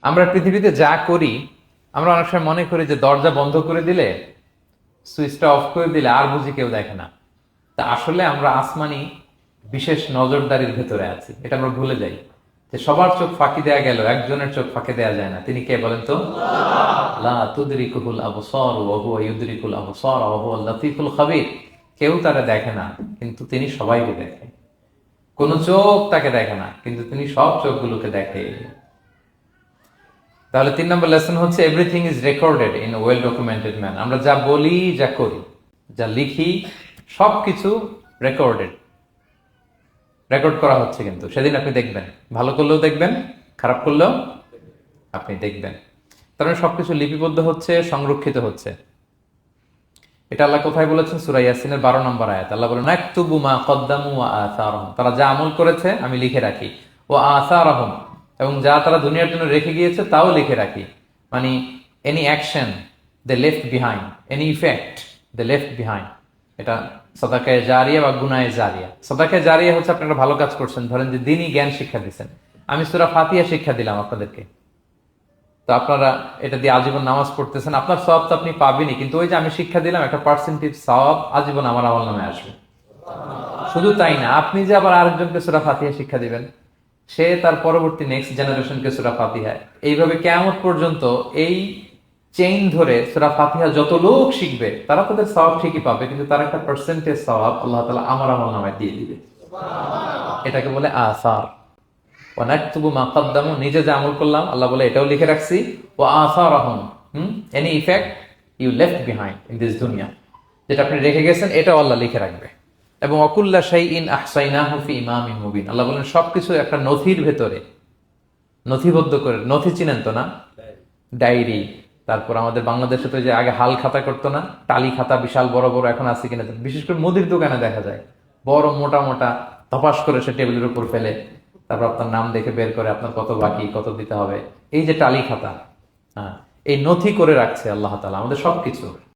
আমরা পৃথিবীতে যা করি, আমরা অনেক সময় মনে করি যে দরজা বন্ধ করে দিলে, সুইচটা অফ করে দিলে আর বুঝি কেউ দেখে না। তা আসলে আমরা আসমানি বিশেষ নজরদারির ভেতরে আছি, এটা আমরা ভুলে যাই যে সবার চোখ ফাঁকি দেয়া গেল, একজনের চোখ ফাঁকি দেয়া যায় না। তিনি কে বলেন তো? লা তুদরিকুহুল আবসার ওয়া হুয়া ইউদরিকুল আবসার ওয়া হুয়াল লাতীফুল খাবীর। কেউ তারা দেখে না, কিন্তু তিনি সবাইকে দেখে। কোন চোখ তাকে দেখে না, কিন্তু তিনি সব চোখগুলোকে দেখে। তাহলে 3 নম্বর লেসন হচ্ছে everything is recorded in well documented man. আমরা যা বলি, যা করি, যা লিখি, সবকিছু রেকর্ডেড, রেকর্ড করা হচ্ছে। কিন্তু সেদিন আপনি দেখবেন, ভালো করলেও দেখবেন, খারাপ করলেও আপনি দেখবেন। তার মানে সবকিছু লিপিবদ্ধ হচ্ছে, সংরক্ষিত হচ্ছে। এটা আল্লাহ কোথায় বলেছেন? সূরা ইয়াসিনের 12 নম্বর আয়াত। আল্লাহ বলেন, নাকতুবু মা কদ্দামু ওয়া আসারহুম। তারা যা আমল করেছে আমি লিখে রাখি। ওয়া আসারহুম, এবং যা তারা দুনিয়ার জন্য রেখে গিয়েছে তাও লিখে রাখি। মানে এনি অ্যাকশন দে লেফট বিহাইন্ড, এনি ইফেক্ট দে লেফট বিহাইন্ড। এটা সাদাকায়ে জারিয়া বা গুনায়ে জারিয়া। সাদাকায়ে জারিয়া হচ্ছে আপনি একটা ভালো কাজ করছেন, ধরেন যে দ্বীনি জ্ঞান শিক্ষা দিচ্ছেন। আমি সূরা ফাতিহা শিক্ষা দিলাম আপনাদেরকে, তো আপনারা এটা দিয়ে আজীবন নামাজ পড়তেছেন, আপনার সওয়াব তো আপনি পাবেনই, কিন্তু ওই যে আমি শিক্ষা দিলাম, একটা পার্সেন্টেজ সওয়াব আজীবন আমার আমল নামে আসবে। শুধু তাই না, আপনি যে আবার আরেকজনকে সূরা ফাতিহা শিক্ষা দিবেন, সে তার পরবর্তী নেক্সট জেনারেশনকে সূরা ফাতিহা, এইভাবে কিয়ামত পর্যন্ত এই চেইন ধরে সূরা ফাতিহা যত লোক শিখবে তারা তাদের সওয়াব ঠিকই পাবে, কিন্তু তার একটা পার্সেন্টেজ সওয়াব আল্লাহ তাআলা আমার আমল নামায় দিয়ে দিবে। এটাকে বলে আসার। ওয়ানাকতুবু মা কদ্দামু, নিজে যে আমল করলাম আল্লাহ বলে এটাও লিখে রাখছি। ওয়া আসারাহুম, any effect you left behind in this দুনিয়া, যেটা আপনি রেখে গেছেন এটাও আল্লাহ লিখে রাখবে। এবং অকুল্লা শাইইন আহসাইনাহু ফি ইমামিন মুবিন। আল্লাহ বলেন সবকিছু একটা নথির ভেতরে নথিবদ্ধ করে। নথি চিনেন তো না? ডায়েরি। তারপর আমাদের বাংলাদেশে তো যে আগে হাল খাতা করতো না, টালি খাতা বিশাল বড় বড়, এখন আছে কিনা, বিশেষ করে মুদির দোকানে দেখা যায় বড় মোটা মোটা ধপাস করে সে টেবিলের উপর ফেলে, তারপর আপনার নাম দেখে বের করে আপনার কত বাকি, কত দিতে হবে। এই যে টালি খাতা, হ্যাঁ, এই নথি করে রাখছে আল্লাহ তাআলা আমাদের সবকিছু।